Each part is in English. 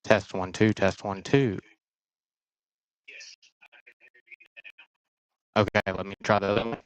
Test 1 2, test 1 2. Okay, let me try the other one.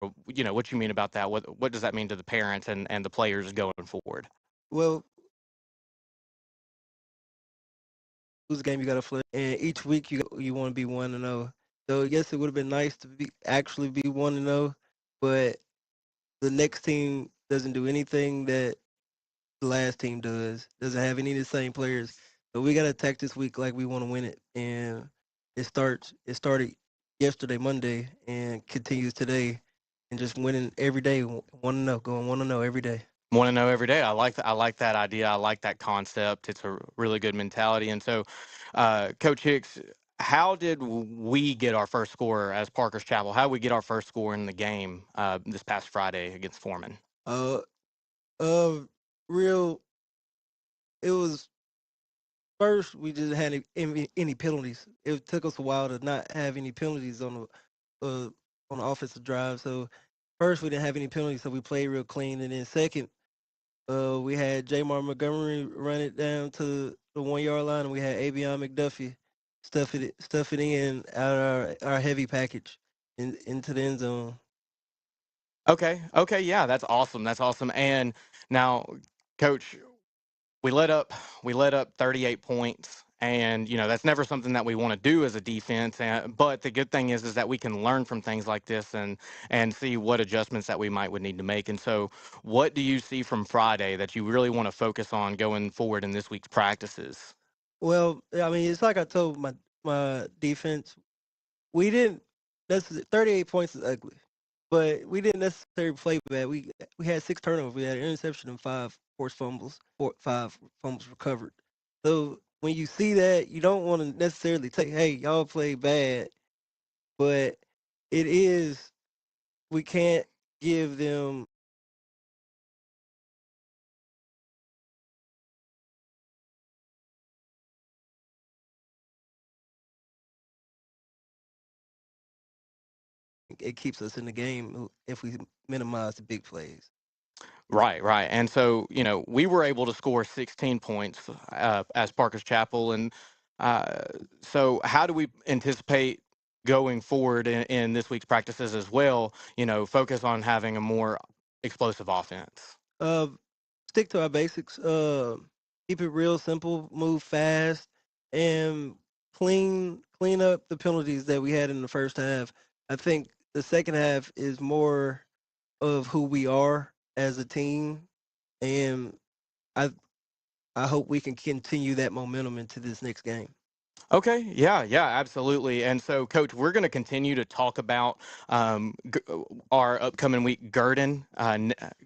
what you mean about that? What does that mean to the parents and the players going forward? Well, whose game you got to flip, and each week you want to be 1-0. So yes, it would have been nice to be actually be 1-0, but the next team doesn't do anything that the last team does. Doesn't have any of the same players. So we got to attack this week like we want to win it, and It started yesterday, Monday, and continues today, and just winning every day, 1-0, going 1-0 every day. Want to know every day. I like that idea. I like that concept. It's a really good mentality. And so, Coach Hicks, how did we get our first score as Parker's Chapel? How did we get our first score in the game this past Friday against Foreman? Uh, uh, real. It was first we just had any penalties. It took us a while to not have any penalties on the offensive drive. So first we didn't have any penalties, so we played real clean. And then second, we had Jamar Montgomery run it down to the 1 yard line, and we had Avion McDuffie stuff it in out our heavy package into the end zone. Okay, yeah, that's awesome. That's awesome. And now, Coach, we let up 38 points, and that's never something that we want to do as a defense. But the good thing is that we can learn from things like this and see what adjustments that we might would need to make. And so, what do you see from Friday that you really want to focus on going forward in this week's practices? Well, I mean, it's like I told my defense, we didn't necessarily 38 points is ugly, but we didn't necessarily play bad. We had 6 turnovers. We had an interception and five fumbles recovered. So when you see that, you don't want to necessarily take, hey, y'all play bad, but it is we can't give them. It keeps us in the game if we minimize the big plays. Right, right. And so, we were able to score 16 points as Parker's Chapel. And uh, so, how do we anticipate going forward in this week's practices as well? Focus on having a more explosive offense. Uh, Stick to our basics. Keep it real simple. Move fast, and clean up the penalties that we had in the first half. I think the second half is more of who we are as a team, and I I hope we can continue that momentum into this next game. Okay, yeah, absolutely. And so, Coach, we're going to continue to talk about our upcoming week, Gurdon,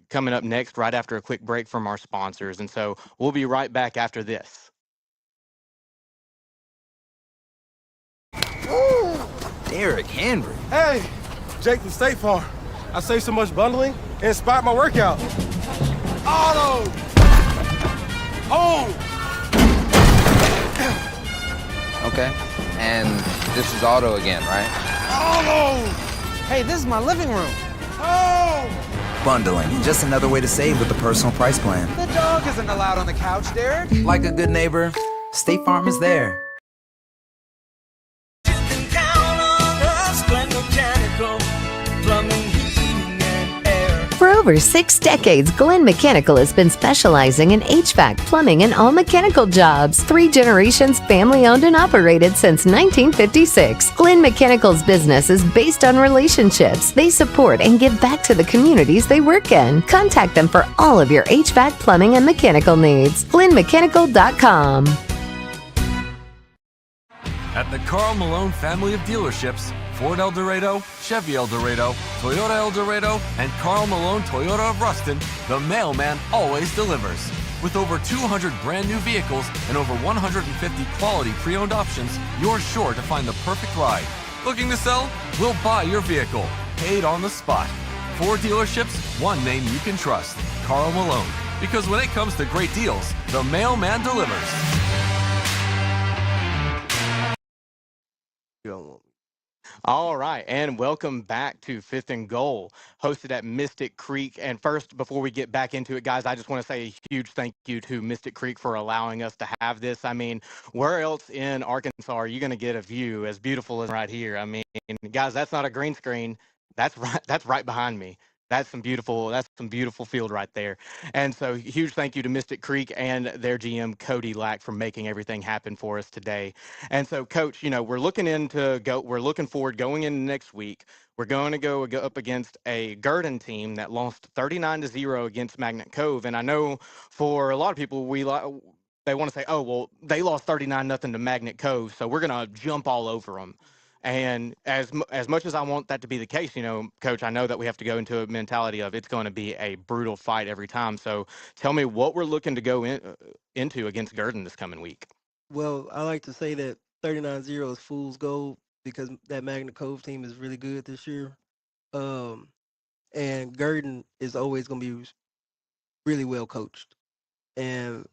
coming up next, right after a quick break from our sponsors. And so, we'll be right back after this. Derrick Henry. Hey, Jake from State Farm. I saved so much bundling, it inspired my workout. Auto! Home! Okay. And this is Auto again, right? Auto! Hey, this is my living room. Home! Bundling, just another way to save with the personal price plan. The dog isn't allowed on the couch, Derek. Like a good neighbor, State Farm is there. You can count on us, Glen Mechanical, plumbing, heating, and air. For over 6 decades, Glen Mechanical has been specializing in HVAC, plumbing, and all mechanical jobs. 3 generations family-owned and operated since 1956. Glen Mechanical's business is based on relationships. They support and give back to the communities they work in. Contact them for all of your HVAC, plumbing, and mechanical needs. GlenMechanical.com. At the Karl Malone family of dealerships, Ford El Dorado, Chevy El Dorado, Toyota El Dorado, and Karl Malone Toyota of Ruston, the mailman always delivers. With over 200 brand new vehicles and over 150 quality pre-owned options, you're sure to find the perfect ride. Looking to sell? We'll buy your vehicle, paid on the spot. 4 dealerships, one name you can trust, Karl Malone. Because when it comes to great deals, the mailman delivers. You don't want me. All right, and welcome back to Fifth and Goal, hosted at Mystic Creek. And first, before we get back into it, guys, I just want to say a huge thank you to Mystic Creek for allowing us to have this. I mean, where else in Arkansas are you going to get a view as beautiful as right here? I mean, guys, that's not a green screen. That's right. That's right behind me. That's some beautiful field right there. And so huge thank you to Mystic Creek and their GM Cody Lack for making everything happen for us today. And so coach, we're looking forward going into next week. We're going to go up against a Garden team that lost 39-0 against Magnet Cove. And I know for a lot of people they want to say, "Oh, well, they lost 39-0 to Magnet Cove, so we're going to jump all over them." And as much as I want that to be the case, coach, I know that we have to go into a mentality of it's going to be a brutal fight every time. So tell me what we're looking to into against Gurdon this coming week. Well, I like to say that 39-0 is fool's gold because that Magna Cove team is really good this year. Um, and Gurdon is always going to be really well coached. And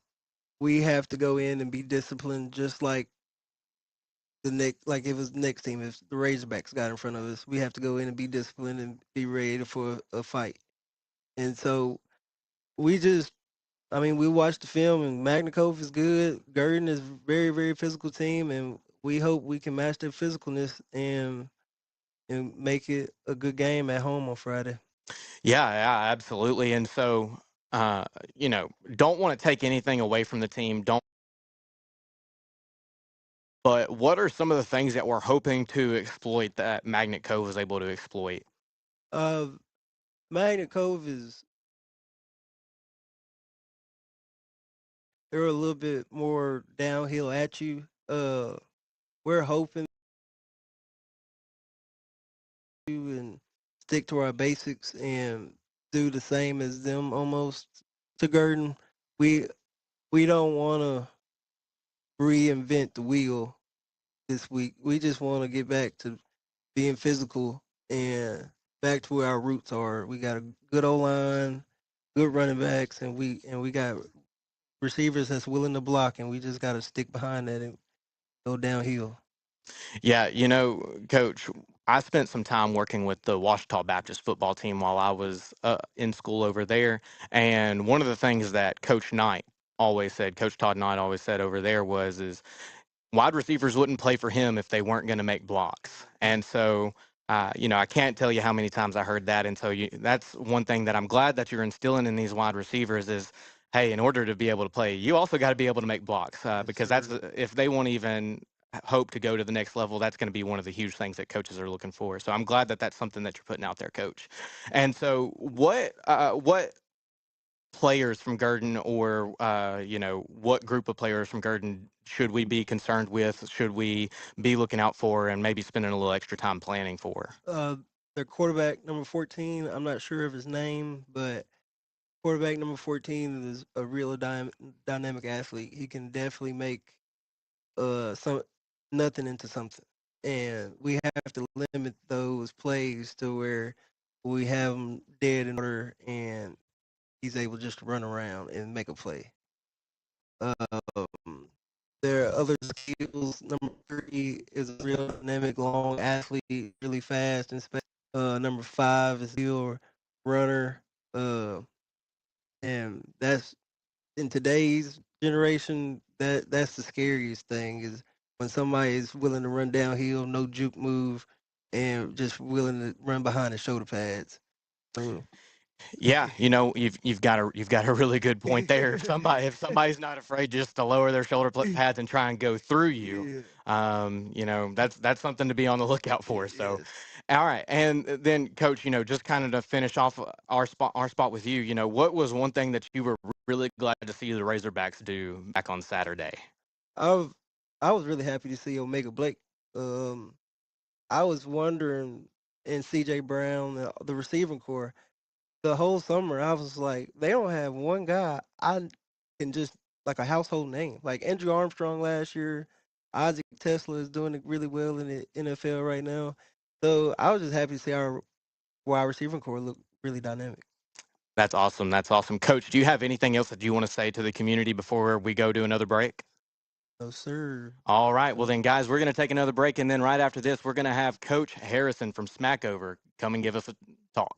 we have to go in and be disciplined just like like it was the next team. If the Razorbacks got in front of us, we have to go in and be disciplined and be ready for a fight. And so we just, I mean, we watched the film and Magna Cove is good. Gurdon is very, very physical team, and we hope we can match their physicalness and make it a good game at home on Friday. Yeah, absolutely. And so, don't want to take anything away from the team. Don't. But what are some of the things that we're hoping to exploit that Magnet Cove was able to exploit? Uh, Magna Cove is they're a little bit more downhill at you. We're hoping to and stick to our basics and do the same as them almost to Gurdon. We we don't want to reinvent the wheel this week. We just want to get back to being physical and back to where our roots are. We got a good O line, good running backs, and we got receivers that's willing to block, and we just got to stick behind that and go downhill. Yeah, coach, I spent some time working with the Washita Baptist football team while I was in school over there. And one of the things that Coach Todd Knight always said over there is wide receivers wouldn't play for him if they weren't going to make blocks. And so, I can't tell you how many times I heard that. And so that's one thing that I'm glad that you're instilling in these wide receivers is, hey, in order to be able to play, you also got to be able to make blocks because if they won't even hope to go to the next level, that's going to be one of the huge things that coaches are looking for. So I'm glad that that's something that you're putting out there, coach. And so what players from Gurdon or what group of players from Gurdon should we be concerned with? Should we be looking out for and maybe spending a little extra time planning for? Their quarterback number 14, I'm not sure of his name, but quarterback number 14 is a real dynamic athlete. He can definitely make some nothing into something, and we have to limit those plays to where we have him dead in order, and he's able just to run around and make a play. Um, there are other skills. Number 3 is a real dynamic, long athlete, really fast and space. Number 5 is still runner, uh, and that's in today's generation. That's the scariest thing is when somebody is willing to run downhill, no juke move, and just willing to run behind the shoulder pads. So Yeah, you've got a really good point there. If somebody's not afraid just to lower their shoulder pads and try and go through you, yeah, that's something to be on the lookout for. So, yes. all right, and then coach, just kind of to finish off our spot with you, what was one thing that you were really glad to see the Razorbacks do back on Saturday? I was I was really happy to see Omega Blake. Um, I was wondering in CJ Brown, the receiving core, the whole summer. I was like, they don't have one guy I can just like a household name. Like Andrew Armstrong last year, Isaac Tesla is doing it really well in the NFL right now. So I was just happy to see our wide receiving core look really dynamic. That's awesome. That's awesome, coach. Do you have anything else that you want to say to the community before we go to another break? No, sir. All right. Well, No. then, guys, we're going to take another break. And then right after this, we're going to have Coach Harrison from Smackover come and give us a talk.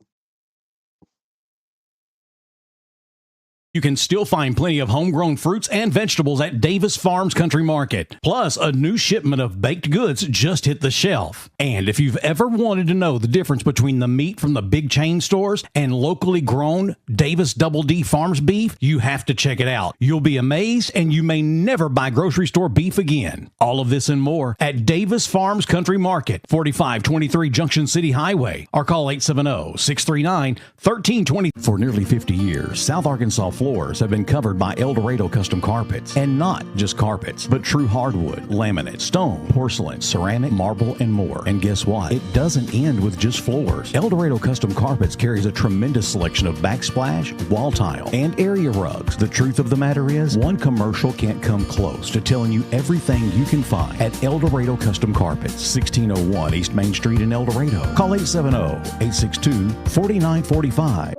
You can still find plenty of homegrown fruits and vegetables at Davis Farms Country Market. Plus, a new shipment of baked goods just hit the shelf. And if you've ever wanted to know the difference between the meat from the big chain stores and locally grown Davis Double D Farms beef, you have to check it out. You'll be amazed, and you may never buy grocery store beef again. All of this and more at Davis Farms Country Market, 4523 Junction City Highway, or call 870-639-1320. For nearly 50 years, South Arkansas floors have been covered by El Dorado Custom Carpets, and not just carpets, but true hardwood, laminate, stone, porcelain, ceramic, marble, and more. And guess what? It doesn't end with just floors. El Dorado Custom Carpets carries a tremendous selection of backsplash, wall tile, and area rugs. The truth of the matter is, one commercial can't come close to telling you everything you can find at El Dorado Custom Carpets, 1601 East Main Street in El Dorado. Call 870-862-4945.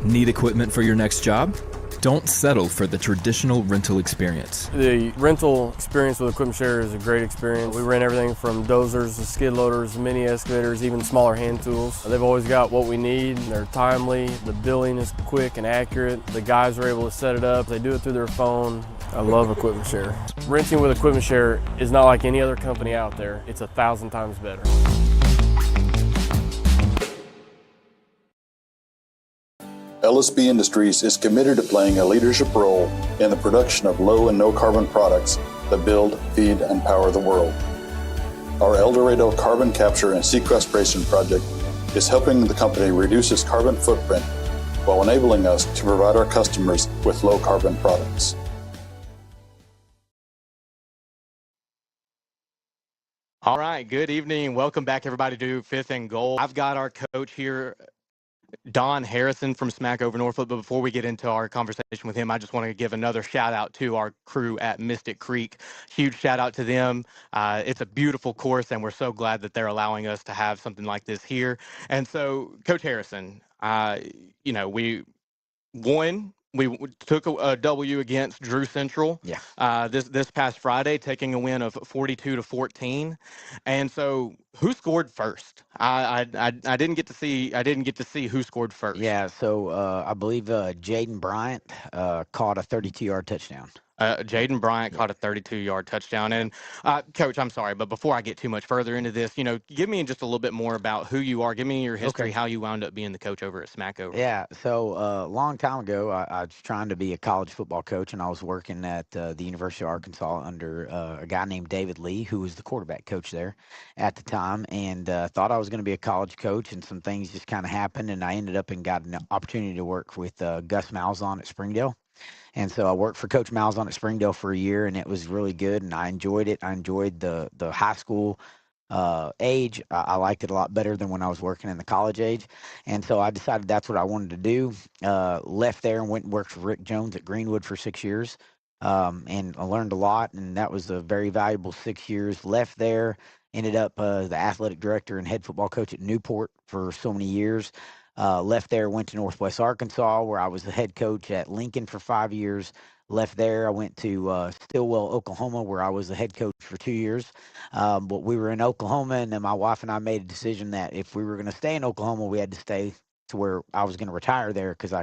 Need equipment for your next job? Don't settle for the traditional rental experience. The rental experience with Equipment Share is a great experience. We rent everything from dozers to skid loaders, mini excavators, even smaller hand tools. They've always got what we need. They're timely. The billing is quick and accurate. The guys are able to set it up. They do it through their phone. I love Equipment Share. Renting with Equipment Share is not like any other company out there. It's 1,000 times better. LSB Industries is committed to playing a leadership role in the production of low and no carbon products that build, feed, and power the world. Our El Dorado carbon capture and sequestration project is helping the company reduce its carbon footprint while enabling us to provide our customers with low carbon products. All right, good evening. Welcome back, everybody, to Fifth and Goal. I've got our coach here, Don Harrison from Smackover Norfolk. But before we get into our conversation with him, I just want to give another shout out to our crew at Mystic Creek. Huge shout out to them. It's a beautiful course, and we're so glad that they're allowing us to have something like this here. And so, Coach Harrison, we won. We took a W against Drew Central. Yeah. This past Friday, taking a win of 42-14. And so, who scored first? I didn't get to see. I didn't get to see who scored first. Yeah, so I believe Jaden Bryant caught a 32-yard touchdown. Jaden Bryant caught a 32-yard touchdown. And Coach, I'm sorry, but before I get too much further into this, give me just a little bit more about who you are. Give me your history, how you wound up being the coach over at Smackover. Yeah, so a long time ago, I was trying to be a college football coach, and I was working at the University of Arkansas under a guy named David Lee, who was the quarterback coach there at the time, and thought I was going to be a college coach, and some things just kind of happened, and I ended up and got an opportunity to work with Gus Malzahn at Springdale. And so I worked for Coach Malzahn at Springdale for a year, and it was really good, and I enjoyed it. I enjoyed the high school age. I liked it a lot better than when I was working in the college age. And so I decided that's what I wanted to do. Left there and went and worked for Rick Jones at Greenwood for 6 years. And I learned a lot, and that was a very valuable 6 years. Left there, ended up the athletic director and head football coach at Newport for so many years. Left there, went to Northwest Arkansas, where I was the head coach at Lincoln for 5 years. Left there, I went to Stillwell, Oklahoma, where I was the head coach for 2 years. But we were in Oklahoma, and then my wife and I made a decision that if we were going to stay in Oklahoma, we had to stay to where I was going to retire there, because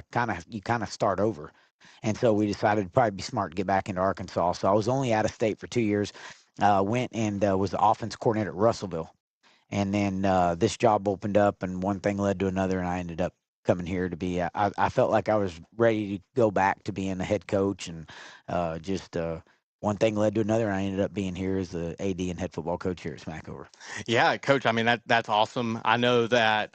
you kind of start over. And so we decided it'd probably be smart to get back into Arkansas. So I was only out of state for 2 years. Went and was the offense coordinator at Russellville. And then this job opened up, and one thing led to another, and I ended up coming here to be. I felt like I was ready to go back to being a head coach, and just one thing led to another, and I ended up being here as the AD and head football coach here at Smackover. Yeah, Coach. I mean, that's awesome. I know that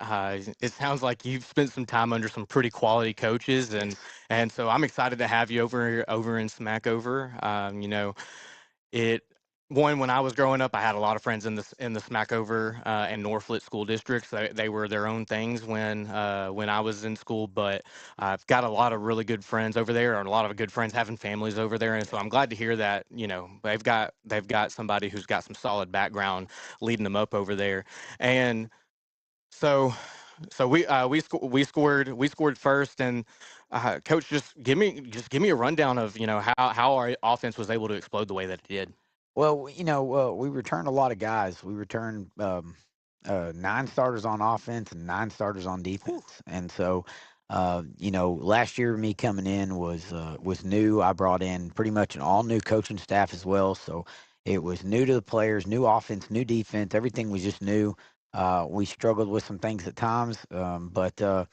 it sounds like you've spent some time under some pretty quality coaches, and so I'm excited to have you over in Smackover. When I was growing up, I had a lot of friends in the Smackover and Norflit school districts. They were their own things when I was in school, but I've got a lot of really good friends over there, and a lot of good friends having families over there. And so I'm glad to hear that they've got somebody who's got some solid background leading them up over there. And so we scored first. And Coach, just give me a rundown of how our offense was able to explode the way that it did. Well, we returned a lot of guys. We returned 9 starters on offense and 9 starters on defense. And so Last year me coming in was new. I brought in pretty much an all new coaching staff as well. So it was new to the players, new offense, new defense. Everything was just new. We struggled with some things at times, but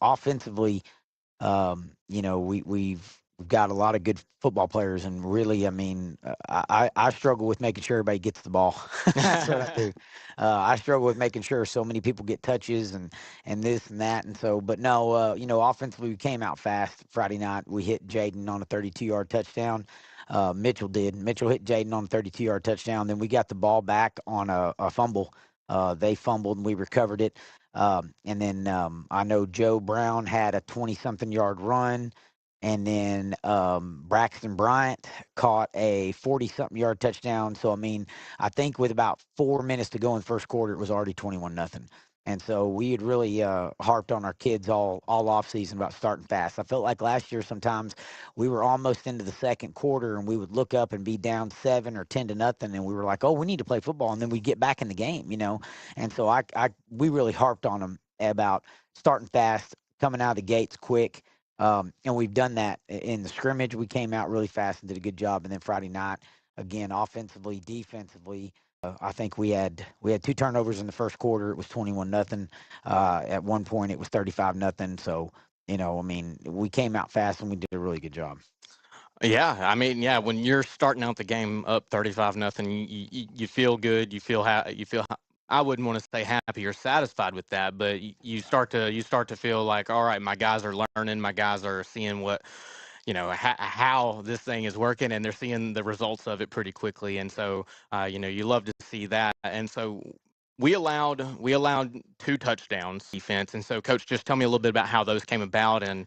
offensively, we've got a lot of good football players, and really, I mean, I struggle with making sure everybody gets the ball. That's what I do. I struggle with making sure so many people get touches and this and that, and so. But no, offensively, we came out fast Friday night. We hit Jaden on a 32-yard touchdown. Mitchell did. Mitchell hit Jaden on a 32-yard touchdown. Then we got the ball back on a fumble. They fumbled and we recovered it. And then I know Joe Brown had a 20-something yard run. And then Braxton Bryant caught a 40-something yard touchdown. So, I mean, I think with about 4 minutes to go in the first quarter, it was already 21-0. And so we had really harped on our kids all off season about starting fast. I felt like last year sometimes we were almost into the second quarter and we would look up and be down 7 or 10-0, and we were like, oh, we need to play football, and then we'd get back in the game, And so we really harped on them about starting fast, coming out of the gates quick. And we've done that in the scrimmage. We came out really fast and did a good job. And then Friday night, again, offensively, defensively, I think we had 2 turnovers in the first quarter. It was 21-0. At one point, it was 35-0. So, we came out fast and we did a really good job. Yeah, I mean, yeah, when you're starting out the game up 35-0, you feel good. You feel I wouldn't want to say happy or satisfied with that, but you start to feel like, all right, my guys are learning, my guys are seeing what, how this thing is working, and they're seeing the results of it pretty quickly. And so, you love to see that. And so we allowed 2 touchdowns defense. And so, Coach, just tell me a little bit about how those came about and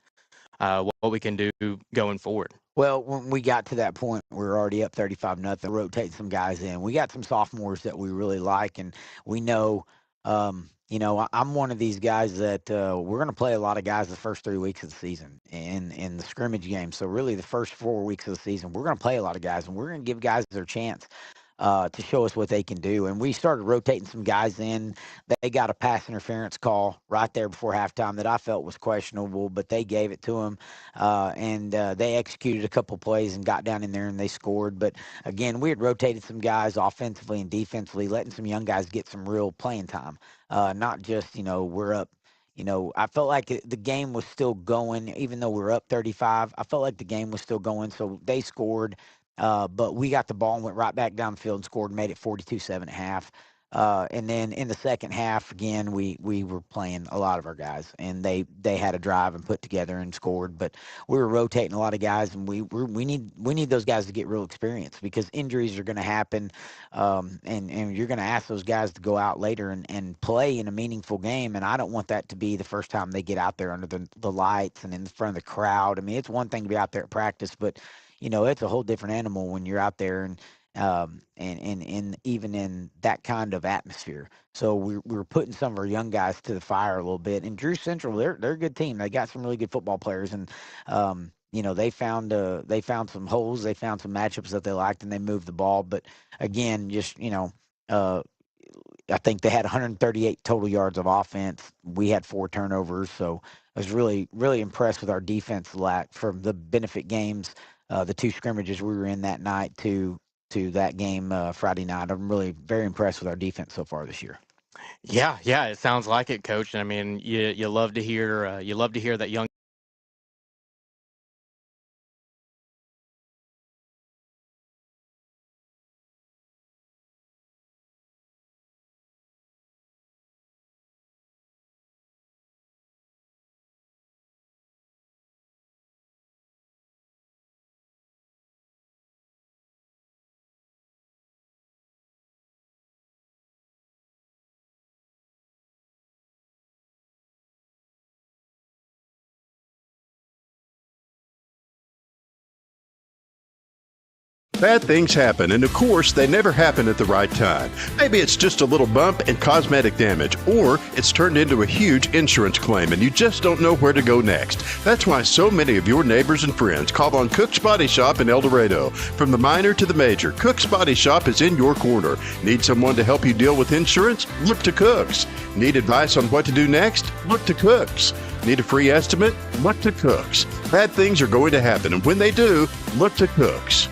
what we can do going forward. Well, when we got to that point, we were already up 35-0, rotating some guys in. We got some sophomores that we really like, and we know, I'm one of these guys that we're going to play a lot of guys the first 3 weeks of the season in the scrimmage game. So really the first 4 weeks of the season, we're going to play a lot of guys, and we're going to give guys their chance to show us what they can do. And we started rotating some guys in. They got a pass interference call right there before halftime that I felt was questionable, but they gave it to them. And they executed a couple plays and got down in there and they scored. But again, we had rotated some guys offensively and defensively, letting some young guys get some real playing time. Not just, we're up. I felt like the game was still going, even though we were up 35. I felt like the game was still going. So they scored. But we got the ball and went right back down the field and scored and made it 42-7 at half. And then in the second half, again, we were playing a lot of our guys, and they had a drive and put together and scored. But we were rotating a lot of guys, and we need those guys to get real experience because injuries are going to happen, and you're going to ask those guys to go out later and play in a meaningful game. And I don't want that to be the first time they get out there under the lights and in front of the crowd. I mean, it's one thing to be out there at practice, but it's a whole different animal when you're out there and even in that kind of atmosphere. So we're putting some of our young guys to the fire a little bit. And Drew Central, they're a good team. They got some really good football players, and they found some holes, they found some matchups that they liked, and they moved the ball. But again, just I think they had 138 total yards of offense. We had 4 turnovers, so I was really, really impressed with our defense from the benefit games. The 2 scrimmages we were in that night to that game Friday night. I'm really very impressed with our defense so far this year. Yeah, it sounds like it, Coach. I mean, you love to hear that young. Bad things happen, and of course, they never happen at the right time. Maybe it's just a little bump and cosmetic damage, or it's turned into a huge insurance claim and you just don't know where to go next. That's why so many of your neighbors and friends call on Cook's Body Shop in El Dorado. From the minor to the major, Cook's Body Shop is in your corner. Need someone to help you deal with insurance? Look to Cook's. Need advice on what to do next? Look to Cook's. Need a free estimate? Look to Cooks. Bad things are going to happen, and when they do, look to Cooks.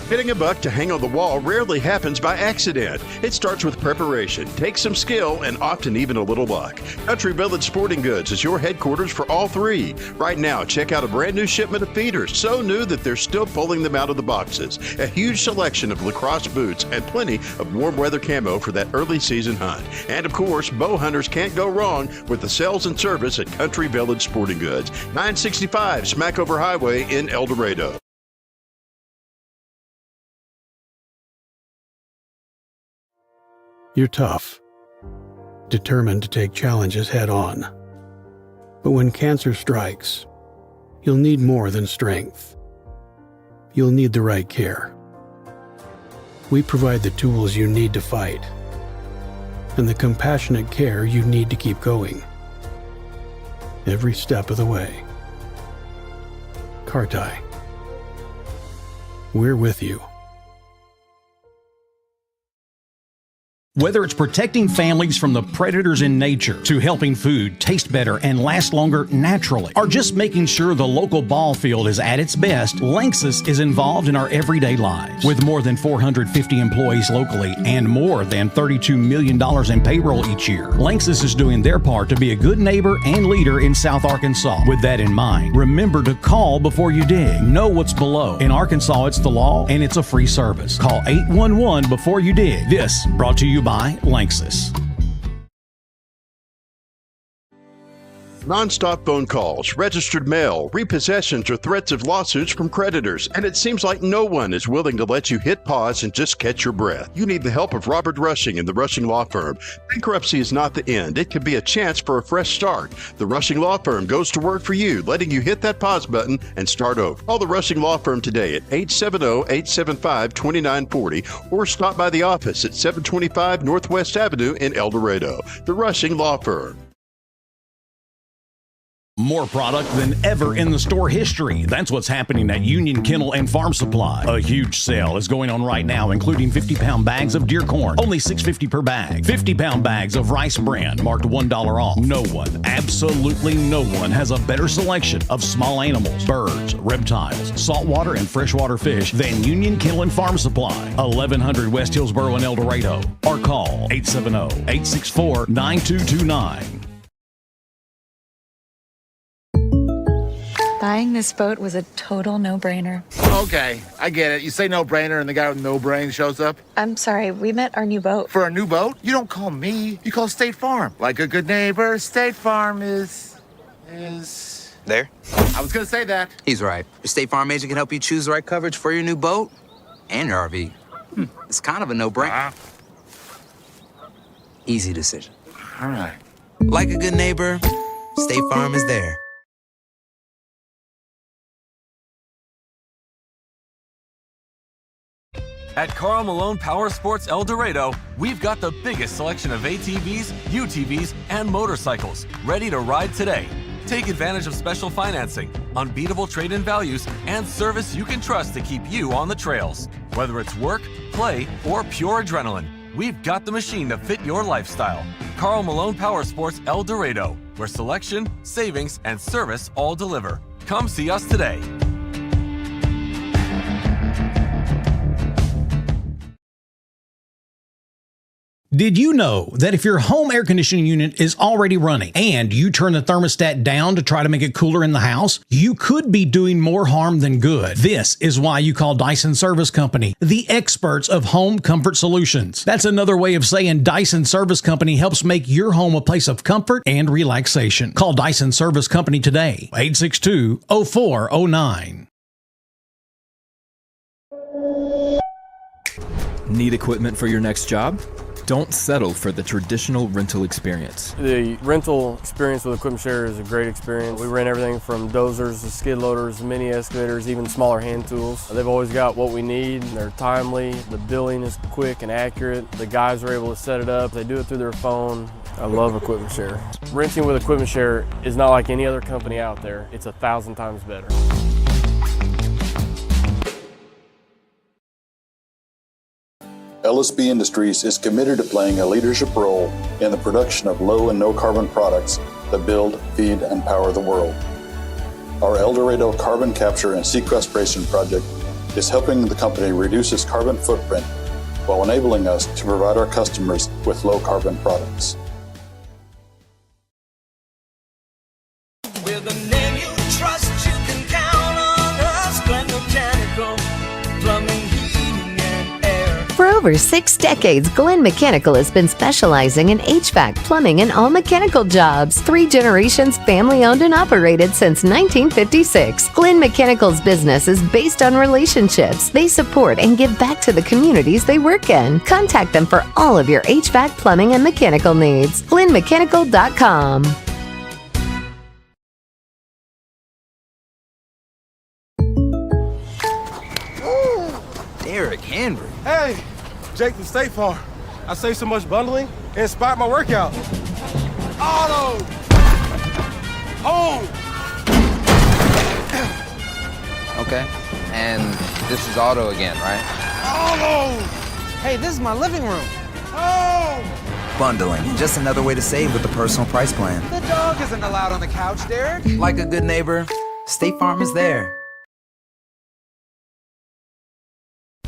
Hitting a buck to hang on the wall rarely happens by accident. It starts with preparation, takes some skill, and often even a little luck. Country Village Sporting Goods is your headquarters for all three. Right now, check out a brand new shipment of feeders, so new that they're still pulling them out of the boxes. A huge selection of lacrosse boots and plenty of warm weather camo for that early season hunt. And of course, bow hunters can't go wrong with the sales and service at Country Village Sporting Goods, 965 Smackover Highway in El Dorado. You're tough, determined to take challenges head on. But when cancer strikes, you'll need more than strength. You'll need the right care. We provide the tools you need to fight and the compassionate care you need to keep going. Every step of the way. Carti. We're with you. Whether it's protecting families from the predators in nature, to helping food taste better and last longer naturally, or just making sure the local ball field is at its best, Lanxess is involved in our everyday lives. With more than 450 employees locally and more than $32 million in payroll each year, Lanxess is doing their part to be a good neighbor and leader in South Arkansas. With that in mind, remember to call before you dig. Know what's below. In Arkansas, it's the law and it's a free service. Call 811 before you dig. This brought to you by Lanxess. Non-stop phone calls, registered mail, repossessions, or threats of lawsuits from creditors, and it seems like no one is willing to let you hit pause and just catch your breath. You need the help of Robert Rushing and the Rushing Law Firm. Bankruptcy is not the end. It can be a chance for a fresh start. The Rushing Law Firm goes to work for you, letting you hit that pause button and start over. Call the Rushing Law Firm today at 870-875-2940 or stop by the office at 725 Northwest Avenue in El Dorado. The Rushing Law Firm. More product than ever in the store history. That's what's happening at Union Kennel and Farm Supply. A huge sale is going on right now, including 50-pound bags of deer corn, only $6.50 per bag. 50-pound bags of rice bran, marked $1 off. No one, absolutely no one, has a better selection of small animals, birds, reptiles, saltwater and freshwater fish than Union Kennel and Farm Supply. 1100 West Hillsboro in El Dorado. Or call 870-864-9229. Buying this boat was a total no-brainer. Okay, I get it. You say no-brainer and the guy with no brain shows up. I'm sorry, we met our new boat. For a new boat? You don't call me. You call State Farm. Like a good neighbor, State Farm is... There? I was gonna say that. He's right. Your State Farm agent can help you choose the right coverage for your new boat and your RV. It's kind of a no-brainer. Easy decision. All right. Like a good neighbor, State Farm is there. At Karl Malone Power Sports El Dorado, we've got the biggest selection of ATVs, UTVs, and motorcycles ready to ride today. Take advantage of special financing, unbeatable trade-in values, and service you can trust to keep you on the trails. Whether it's work, play, or pure adrenaline, we've got the machine to fit your lifestyle. Karl Malone Power Sports El Dorado, where selection, savings, and service all deliver. Come see us today. Did you know that if your home air conditioning unit is already running and you turn the thermostat down to try to make it cooler in the house, you could be doing more harm than good? This is why you call Dison Service Company the experts of home comfort solutions. That's another way of saying Dison Service Company helps make your home a place of comfort and relaxation. Call Dison Service Company today, 862-0409. Need equipment for your next job? Don't settle for the traditional rental experience. The rental experience with Equipment Share is a great experience. We rent everything from dozers to skid loaders, mini excavators, even smaller hand tools. They've always got what we need. They're timely. The billing is quick and accurate. The guys are able to set it up. They do it through their phone. I love Equipment Share. Renting with Equipment Share is not like any other company out there. It's 1,000 times better. LSB Industries is committed to playing a leadership role in the production of low and no carbon products that build, feed, and power the world. Our El Dorado carbon capture and sequestration project is helping the company reduce its carbon footprint while enabling us to provide our customers with low carbon products. With a name you trust, you can count on us. Glen Mechanical, plumbing, heating, and air. For over 6 decades, Glen Mechanical has been specializing in HVAC, plumbing, and all mechanical jobs. 3 generations, family owned and operated since 1956. Glen Mechanical's business is based on relationships. They support and give back to the communities they work in. Contact them for all of your HVAC, plumbing, and mechanical needs. GlenMechanical.com. Derek Henry. Hey, Jake from State Farm. I saved so much bundling, it inspired my workout. Auto! Home! Okay. And this is auto again, right? Auto! Hey, this is my living room. Home! Bundling, just another way to save with the personal price plan. The dog isn't allowed on the couch, Derek. Like a good neighbor, State Farm is there.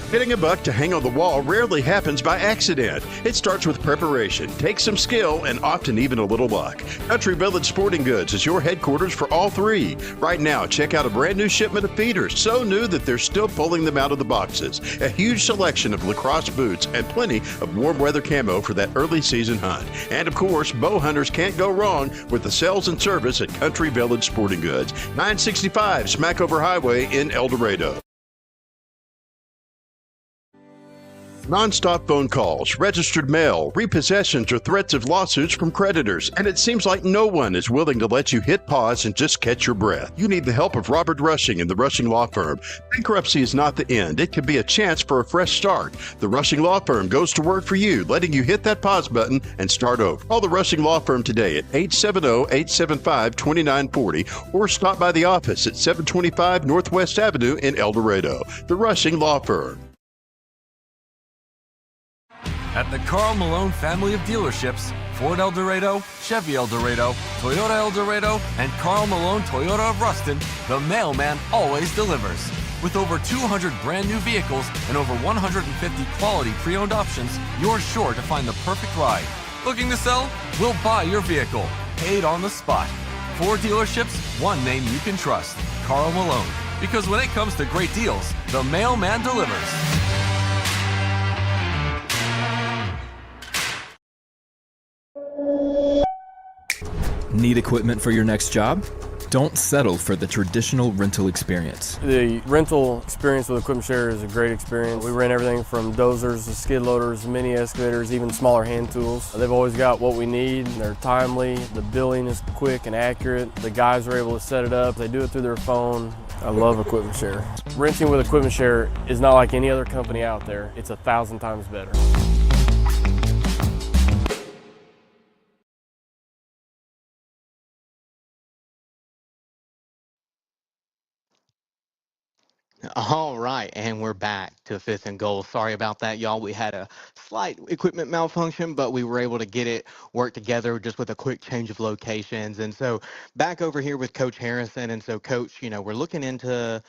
Hitting a buck to hang on the wall rarely happens by accident. It starts with preparation, takes some skill, and often even a little luck. Country Village Sporting Goods is your headquarters for all 3. Right now, check out a brand new shipment of feeders, so new that they're still pulling them out of the boxes. A huge selection of lacrosse boots and plenty of warm weather camo for that early season hunt. And of course, bow hunters can't go wrong with the sales and service at Country Village Sporting Goods, 965 Smackover Highway in El Dorado. Non-stop phone calls, registered mail, repossessions, or threats of lawsuits from creditors, and it seems like no one is willing to let you hit pause and just catch your breath. You need the help of Robert Rushing and the Rushing Law Firm. Bankruptcy is not the end. It can be a chance for a fresh start. The Rushing Law Firm goes to work for you, letting you hit that pause button and start over. Call the Rushing Law Firm today at 870-875-2940 or stop by the office at 725 Northwest Avenue in El Dorado. The Rushing Law Firm. At the Carl Malone family of dealerships, Ford El Dorado, Chevy El Dorado, Toyota El Dorado, and Carl Malone Toyota of Ruston, the mailman always delivers. With over 200 brand new vehicles and over 150 quality pre-owned options, you're sure to find the perfect ride. Looking to sell? We'll buy your vehicle, paid on the spot. 4 dealerships, 1 name you can trust, Carl Malone. Because when it comes to great deals, the mailman delivers. Need equipment for your next job? Don't settle for the traditional rental experience. The rental experience with Equipment Share is a great experience. We rent everything from dozers to skid loaders, mini excavators, even smaller hand tools. They've always got what we need. They're timely. The billing is quick and accurate. The guys are able to set it up. They do it through their phone. I love Equipment Share. Renting with Equipment Share is not like any other company out there. It's 1,000 times better. All right, and we're back to 5th and goal. Sorry about that, y'all. We had a slight equipment malfunction, but we were able to get it work together just with a quick change of locations. And so back over here with Coach Harrison. And so, Coach, we're looking into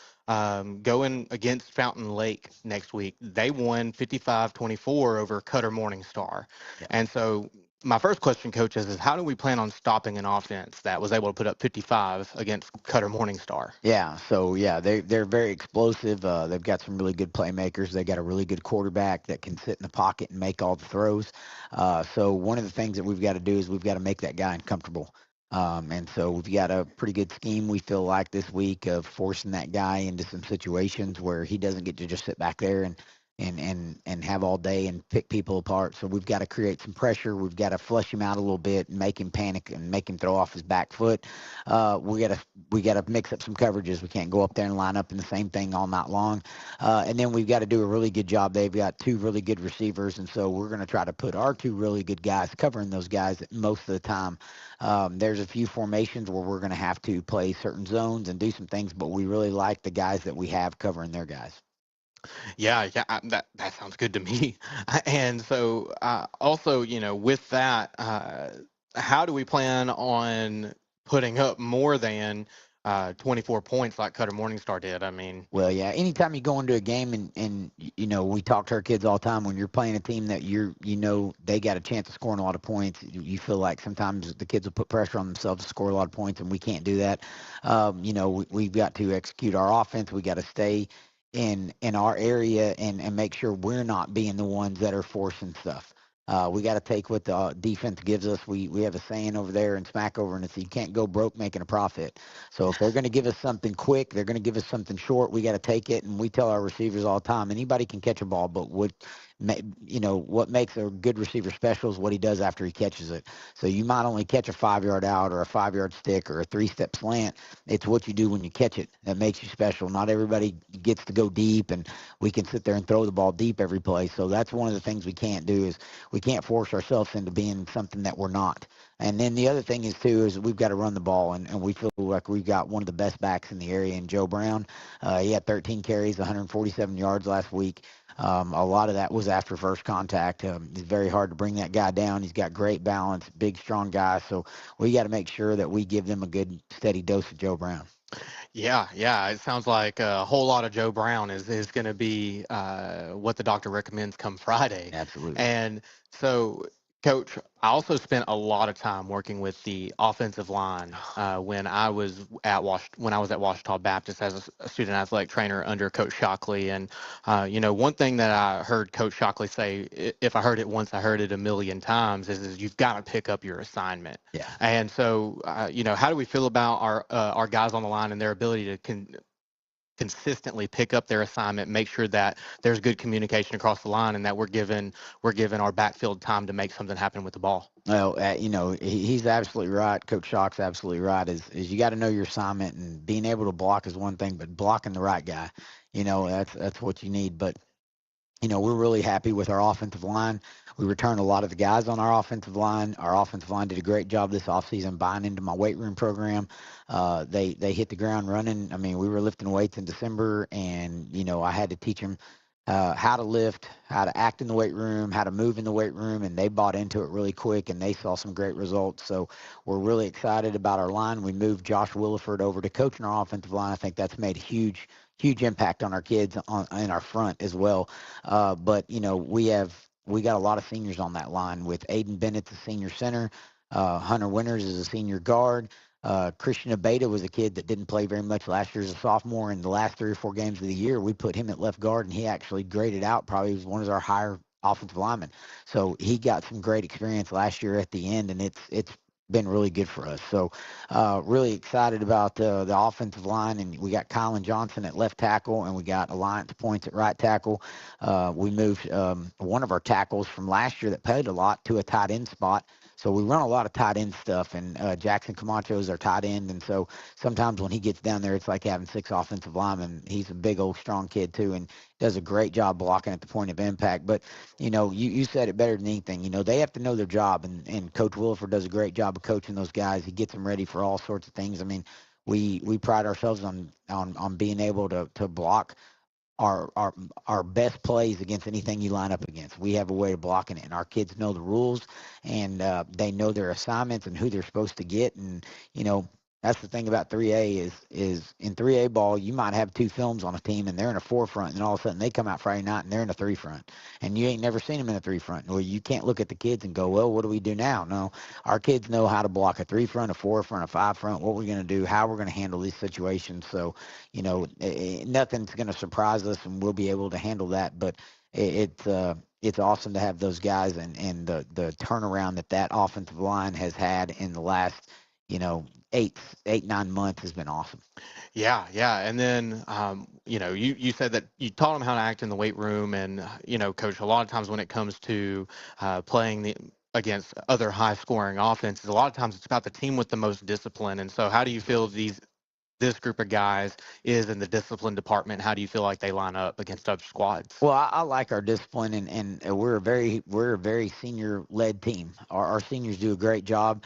going against Fountain Lake next week. They won 55-24 over Cutter Morningstar. Yeah. And so my first question, Coach, is how do we plan on stopping an offense that was able to put up 55 against Cutter Morningstar? Yeah, so they're very explosive. They've got some really good playmakers. They got a really good quarterback that can sit in the pocket and make all the throws. So one of the things that we've got to do is we've got to make that guy uncomfortable. And so we've got a pretty good scheme, we feel like, this week of forcing that guy into some situations where he doesn't get to just sit back there and have all day and pick people apart. So we've got to create some pressure. We've got to flush him out a little bit and make him panic and make him throw off his back foot. We got to mix up some coverages. We can't go up there and line up in the same thing all night long. And then we've got to do a really good job. They've got 2 really good receivers, and so we're going to try to put our 2 really good guys covering those guys most of the time. There's a few formations where we're going to have to play certain zones and do some things, but we really like the guys that we have covering their guys. Yeah, that sounds good to me. And so, also, with that, how do we plan on putting up more than 24 points like Cutter Morningstar did? I mean, Well, yeah. Anytime you go into a game we talk to our kids all the time. When you're playing a team that they got a chance of scoring a lot of points, you feel like sometimes the kids will put pressure on themselves to score a lot of points, and we can't do that. We've got to execute our offense. We got to stay in our area and make sure we're not being the ones that are forcing stuff. We got to take what the defense gives us. We have a saying over there in Smackover, and it's you can't go broke making a profit. So if they're going to give us something quick, they're going to give us something short. We got to take it, and we tell our receivers all the time, anybody can catch a ball, but what makes a good receiver special is what he does after he catches it. So you might only catch a 5-yard out or a 5-yard stick or a 3-step slant. It's what you do when you catch it that makes you special. Not everybody gets to go deep, and we can sit there and throw the ball deep every play. So that's one of the things we can't do is we can't force ourselves into being something that we're not. And then the other thing is we've got to run the ball, and we feel like we've got one of the best backs in the area in Joe Brown. He had 13 carries, 147 yards last week. A lot of that was after first contact. It's very hard to bring that guy down. He's got great balance, big, strong guy. So we got to make sure that we give them a good, steady dose of Joe Brown. yeah, it sounds like a whole lot of Joe Brown is going to be what the doctor recommends come Friday. Absolutely. And so, Coach, I also spent a lot of time working with the offensive line when I was at Washita Baptist as a student athletic trainer under Coach Shockley. And one thing that I heard Coach Shockley say, if I heard it once, I heard it a million times, is you've got to pick up your assignment. Yeah. And so, how do we feel about our guys on the line and their ability to consistently pick up their assignment, make sure that there's good communication across the line, and that we're given our backfield time to make something happen with the ball? Well, he's absolutely right. Coach Shock's absolutely right. Is you got to know your assignment, and being able to block is one thing, but blocking the right guy, that's what you need. But we're really happy with our offensive line. We returned a lot of the guys on our offensive line. Our offensive line did a great job this offseason buying into my weight room program. They hit the ground running. I mean, we were lifting weights in December, and, I had to teach them how to lift, how to act in the weight room, how to move in the weight room, and they bought into it really quick, and they saw some great results. So we're really excited about our line. We moved Josh Williford over to coaching our offensive line. I think that's made a huge impact on our kids in our front as well. But we got a lot of seniors on that line with Aiden Bennett, the senior center. Hunter Winters is a senior guard. Christian Abeda was a kid that didn't play very much last year as a sophomore. In the last 3 or 4 games of the year, we put him at left guard, and he actually graded out. Probably was one of our higher offensive linemen. So he got some great experience last year at the end, and it's been really good for us. So really excited about the offensive line, and we got Colin Johnson at left tackle, and we got Alliance Points at right tackle. We moved one of our tackles from last year that played a lot to a tight end spot. So we run a lot of tight end stuff, and Jackson Camacho is our tight end, and so sometimes when he gets down there, it's like having 6 offensive linemen. He's a big old strong kid too, and does a great job blocking at the point of impact. But you said it better than anything. They have to know their job, and Coach Williford does a great job of coaching those guys. He gets them ready for all sorts of things. I mean, we pride ourselves on being able to block our best plays against anything you line up against. We have a way of blocking it, and our kids know the rules, and they know their assignments and who they're supposed to get. And that's the thing about 3A is in 3A ball, you might have 2 films on a team, and they're in a 4 front, and all of a sudden they come out Friday night and they're in a 3 front, and you ain't never seen them in a 3 front. Well, you can't look at the kids and go, well, what do we do now? No, our kids know how to block a 3 front, a 4 front, a 5 front, what we're going to do, how we're going to handle these situations. So, nothing's going to surprise us, and we'll be able to handle that. But it's awesome to have those guys, and the turnaround that offensive line has had in the last, 9 months has been awesome. Yeah. And then, you said that you taught them how to act in the weight room, and, Coach, a lot of times when it comes to playing against other high-scoring offenses, a lot of times it's about the team with the most discipline. And so how do you feel this group of guys is in the discipline department? How do you feel like they line up against other squads? Well, I like our discipline, and we're a very senior led team. Our seniors do a great job.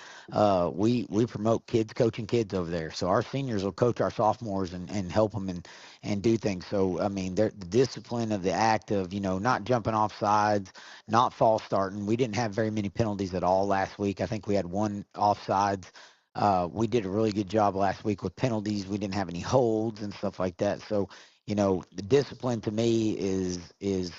We promote kids coaching kids over there, so our seniors will coach our sophomores and help them and do things. So I mean, the discipline of the act of not jumping off sides, not false starting. We didn't have very many penalties at all last week. I think we had one offsides. We did a really good job last week with penalties. We didn't have any holds and stuff like that. So, the discipline to me is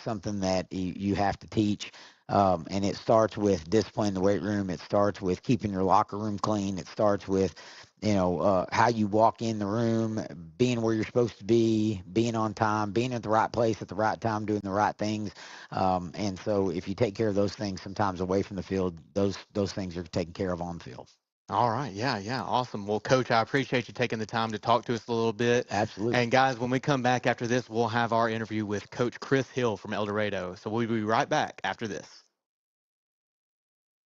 something that you have to teach. And it starts with discipline in the weight room. It starts with keeping your locker room clean. It starts with, how you walk in the room, being where you're supposed to be, being on time, being at the right place at the right time, doing the right things. And so if you take care of those things sometimes away from the field, those things are taken care of on the field. All right. Yeah. Awesome. Well, Coach, I appreciate you taking the time to talk to us a little bit. Absolutely. And guys, when we come back after this, we'll have our interview with Coach Chris Hill from El Dorado. So we'll be right back after this.